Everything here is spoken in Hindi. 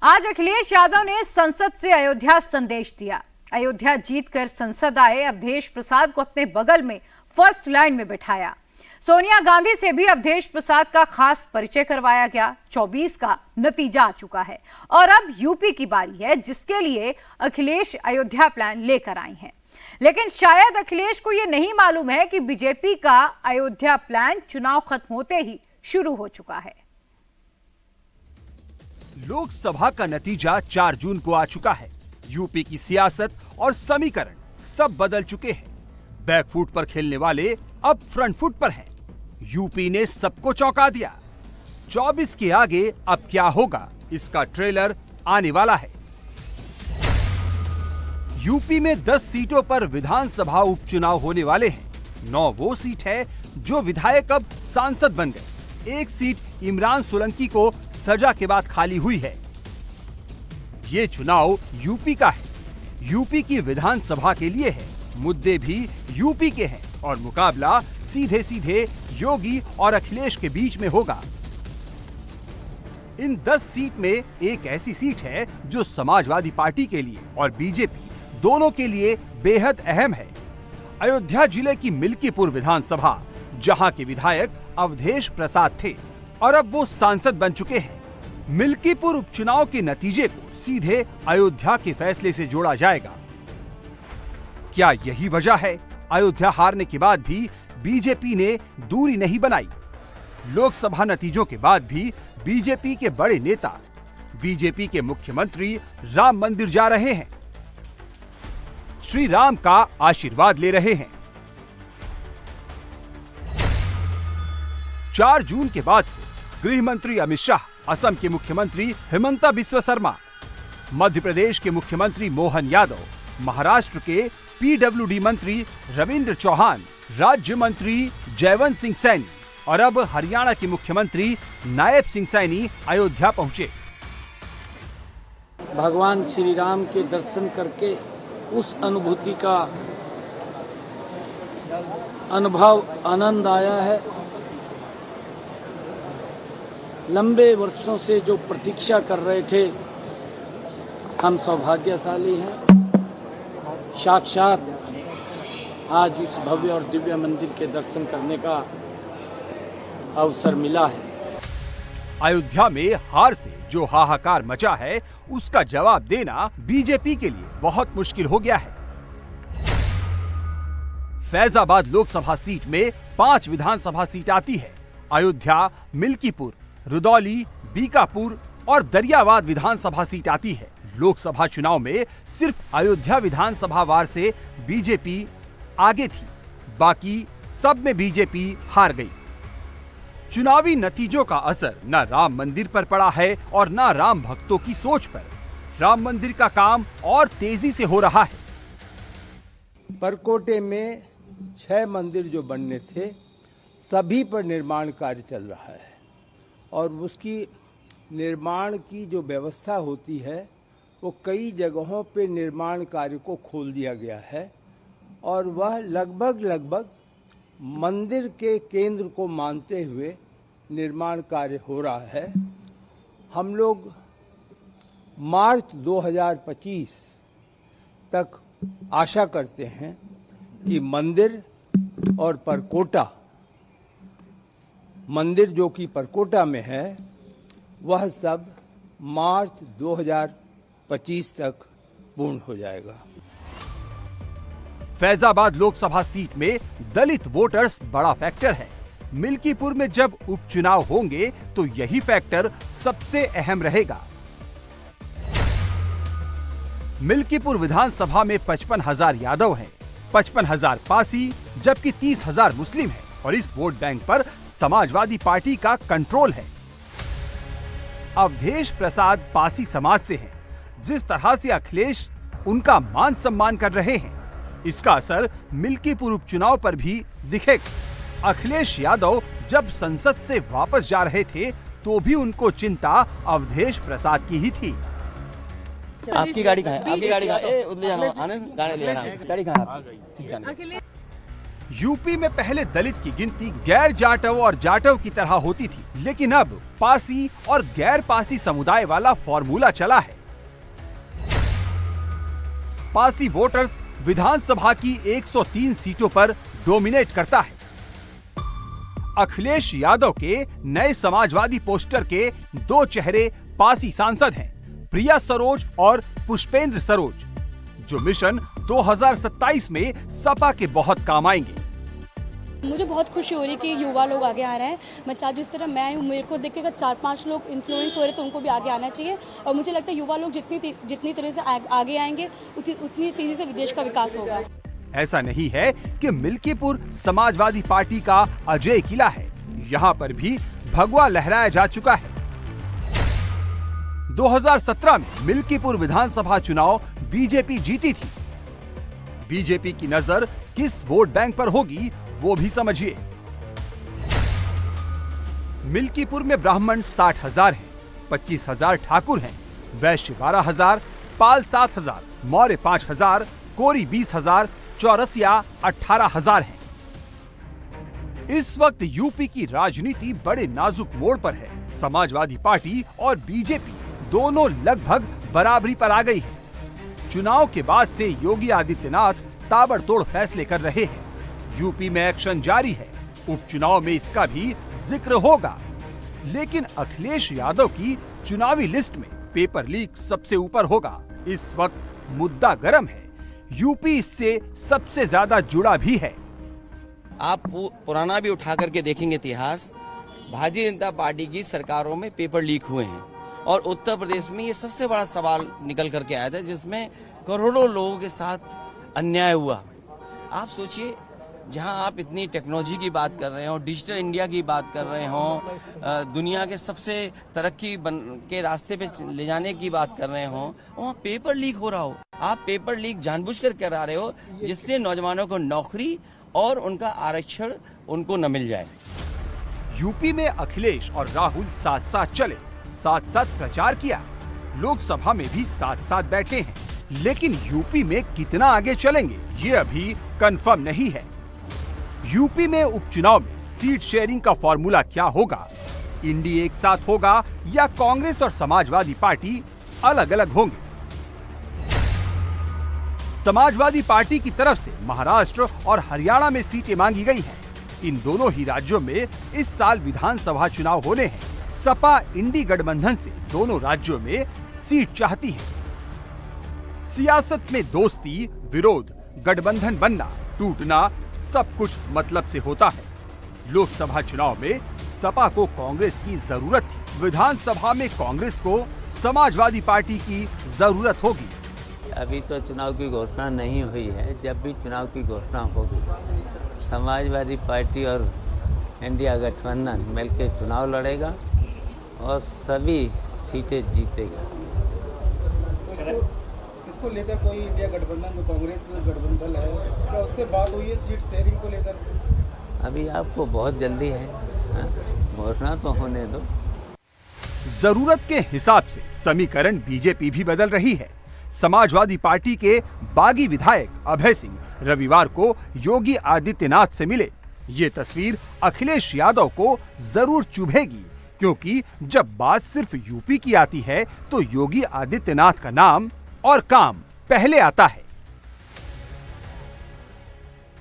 आज अखिलेश यादव ने संसद से अयोध्या संदेश दिया। अयोध्या जीतकर संसद आए अवधेश प्रसाद को अपने बगल में फर्स्ट लाइन में बिठाया। सोनिया गांधी से भी अवधेश प्रसाद का खास परिचय करवाया गया। 24 का नतीजा आ चुका है और अब यूपी की बारी है, जिसके लिए अखिलेश अयोध्या प्लान लेकर आई हैं। लेकिन शायद अखिलेश को यह नहीं मालूम है कि बीजेपी का अयोध्या प्लान चुनाव खत्म होते ही शुरू हो चुका है। लोकसभा का नतीजा 4 जून को आ चुका है। यूपी की सियासत और समीकरण सब बदल चुके हैं। बैक फुट पर खेलने वाले अब फ्रंट फुट पर हैं। यूपी ने सबको चौंका दिया। 24 के आगे अब क्या होगा, इसका ट्रेलर आने वाला है। यूपी में 10 सीटों पर विधानसभा उपचुनाव होने वाले हैं। 9 वो सीट है जो विधायक अब सांसद बन गए। 1 सीट इमरान सोलंकी को सजा के बाद खाली हुई है। ये चुनाव यूपी का है, यूपी की विधानसभा के लिए है। मुद्दे भी यूपी के हैं और मुकाबला सीधे सीधे योगी और अखिलेश के बीच में होगा। इन 10 सीट में एक ऐसी सीट है जो समाजवादी पार्टी के लिए और बीजेपी दोनों के लिए बेहद अहम है। अयोध्या जिले की मिल्कीपुर विधानसभा, जहां के विधायक अवधेश प्रसाद थे और अब वो सांसद बन चुके हैं। मिल्कीपुर उपचुनाव के नतीजे को सीधे अयोध्या के फैसले से जोड़ा जाएगा। क्या यही वजह है अयोध्या हारने के बाद भी बीजेपी ने दूरी नहीं बनाई? लोकसभा नतीजों के बाद भी बीजेपी के बड़े नेता बीजेपी के मुख्यमंत्री राम मंदिर जा रहे हैं, श्री राम का आशीर्वाद ले रहे हैं। 4 जून के बाद से गृह मंत्री अमित शाह, असम के मुख्यमंत्री हिमंता बिस्वा शर्मा, मध्य प्रदेश के मुख्यमंत्री मोहन यादव, महाराष्ट्र के पीडब्ल्यूडी मंत्री रविंद्र चौहान, राज्य मंत्री जयवंत सिंह सैनी और अब हरियाणा के मुख्यमंत्री नायब सिंह सैनी अयोध्या पहुंचे। भगवान श्री राम के दर्शन करके उस अनुभूति का अनुभव आनंद आया है। लंबे वर्षों से जो प्रतीक्षा कर रहे थे, हम सौभाग्यशाली हैं। साक्षात आज उस भव्य और दिव्य मंदिर के दर्शन करने का अवसर मिला है। अयोध्या में हार से जो हाहाकार मचा है, उसका जवाब देना बीजेपी के लिए बहुत मुश्किल हो गया है। फैजाबाद लोकसभा सीट में 5 विधानसभा सीट आती है। अयोध्या, मिल्कीपुर, रुदौली, बीकापुर और दरियावाद विधानसभा सीट आती है। लोकसभा चुनाव में सिर्फ अयोध्या विधानसभा वार से बीजेपी आगे थी, बाकी सब में बीजेपी हार गई। चुनावी नतीजों का असर न राम मंदिर पर पड़ा है और न राम भक्तों की सोच पर। राम मंदिर का काम और तेजी से हो रहा है। परकोटे में 6 मंदिर जो बनने थे, सभी पर निर्माण कार्य चल रहा है और उसकी निर्माण की जो व्यवस्था होती है, वो कई जगहों पे निर्माण कार्य को खोल दिया गया है और वह लगभग मंदिर के केंद्र को मानते हुए निर्माण कार्य हो रहा है। हम लोग मार्च 2025 तक आशा करते हैं कि मंदिर और परकोटा, मंदिर जो कि परकोटा में है, वह सब मार्च 2025 तक पूर्ण हो जाएगा। फैजाबाद लोकसभा सीट में दलित वोटर्स बड़ा फैक्टर है। मिल्कीपुर में जब उपचुनाव होंगे तो यही फैक्टर सबसे अहम रहेगा। मिल्कीपुर विधानसभा में 55,000 यादव हैं, 55,000 पासी, जबकि 30,000 मुस्लिम हैं और इस वोट बैंक पर समाजवादी पार्टी का कंट्रोल है। अवधेश प्रसाद पासी समाज से हैं। जिस तरह से अखिलेश उनका मान सम्मान कर रहे हैं, इसका असर मिल्कीपुर उपचुनाव पर भी दिखेगा। अखिलेश यादव जब संसद से वापस जा रहे थे तो भी उनको चिंता अवधेश प्रसाद की ही थी। आपकी गाड़ी कहाँ है? आपकी गाड़ी कहाँ है? उधर जाना, आनंद गाड़ी ले आना। गाड़ी कहाँ है? ठीक जाना। यूपी में पहले दलित की गिनती गैर जाटव और जाटव की तरह होती थी, लेकिन अब पासी और गैर पासी समुदाय वाला फॉर्मूला चला है। पासी वोटर्स विधानसभा की 103 सीटों पर डोमिनेट करता है। अखिलेश यादव के नए समाजवादी पोस्टर के 2 चेहरे पासी सांसद हैं, प्रिया सरोज और पुष्पेंद्र सरोज, जो मिशन 2027 में सपा के बहुत काम आएंगे। मुझे बहुत खुशी हो रही है कि युवा लोग आगे आ रहे हैं। मैं चाहती हूँ जिस तरह मैं हूँ, मेरे को देख के अगर 4-5 लोग इन्फ्लुएंस हो रहे तो उनको भी आगे आना चाहिए। और मुझे लगता है युवा लोग जितनी तरह से आगे आएंगे उतनी तेजी से विदेश का विकास होगा। ऐसा नहीं है कि मिल्कीपुर समाजवादी पार्टी का अजय किला है, यहाँ पर भी भगवा लहराया जा चुका है। 2017 में मिल्कीपुर विधानसभा चुनाव बीजेपी जीती थी। बीजेपी की नजर किस वोट बैंक पर होगी वो भी समझिए। मिल्कीपुर में ब्राह्मण 60,000 हैं, 25,000 ठाकुर हैं, वैश्य 12,000, पाल 7,000, मौर्य 5,000, कोरी 20,000, चौरसिया 18,000 हैं। इस वक्त यूपी की राजनीति बड़े नाजुक मोड़ पर है। समाजवादी पार्टी और बीजेपी दोनों लगभग बराबरी पर आ गई है। चुनाव के बाद से योगी आदित्यनाथ ताबड़तोड़ फैसले कर रहे हैं। यूपी में एक्शन जारी है, उपचुनाव में इसका भी जिक्र होगा। लेकिन अखिलेश यादव की चुनावी लिस्ट में पेपर लीक सबसे ऊपर होगा। इस वक्त मुद्दा गर्म है, यूपी इससे सबसे ज्यादा जुड़ा भी है। आप पुराना भी उठा करके देखेंगे इतिहास, भारतीय जनता पार्टी की सरकारों में पेपर लीक हुए हैं और उत्तर प्रदेश में ये सबसे बड़ा सवाल निकल करके आया था, जिसमें करोड़ों लोगों के साथ अन्याय हुआ। आप सोचिए, जहां आप इतनी टेक्नोलॉजी की बात कर रहे हो, डिजिटल इंडिया की बात कर रहे हो, दुनिया के सबसे तरक्की के रास्ते पे ले जाने की बात कर रहे हो, वहाँ पेपर लीक हो रहा हो। आप पेपर लीक जानबूझकर करा रहे हो, जिससे नौजवानों को नौकरी और उनका आरक्षण उनको न मिल जाए। यूपी में अखिलेश और राहुल साथ साथ चले, साथ साथ प्रचार किया, लोकसभा में भी साथ साथ बैठे हैं, लेकिन यूपी में कितना आगे चलेंगे ये अभी कंफर्म नहीं है। यूपी में उपचुनाव में सीट शेयरिंग का फॉर्मूला क्या होगा? इंडी एक साथ होगा या कांग्रेस और समाजवादी पार्टी अलग अलग होंगे? समाजवादी पार्टी की तरफ से महाराष्ट्र और हरियाणा में सीटें मांगी गई हैं। इन दोनों ही राज्यों में इस साल विधानसभा चुनाव होने हैं। सपा इंडी गठबंधन से दोनों राज्यों में सीट चाहती है। सियासत में दोस्ती, विरोध, गठबंधन बनना, टूटना सब कुछ मतलब से होता है। लोकसभा चुनाव में सपा को कांग्रेस की जरूरत थी, विधानसभा में कांग्रेस को समाजवादी पार्टी की जरूरत होगी। अभी तो चुनाव की घोषणा नहीं हुई है। जब भी चुनाव की घोषणा होगी, समाजवादी पार्टी और इंडिया गठबंधन मिलकर चुनाव लड़ेगा और सभी सीटें जीतेगा। इसको लेकर कोई इंडिया गठबंधन जो कांग्रेस गठबंधन है, क्या उससे बात हुई है सीट शेयरिंग को लेकर? अभी आपको बहुत जल्दी है, घोषणा तो होने दो। जरूरत के हिसाब से समीकरण बीजेपी भी बदल रही है। समाजवादी पार्टी के बागी विधायक अभय सिंह रविवार को योगी आदित्यनाथ से मिले। ये तस्वीर अखिलेश यादव को जरूर चुभेगी, क्योंकि जब बात सिर्फ यूपी की आती है तो योगी आदित्यनाथ का नाम और काम पहले आता है।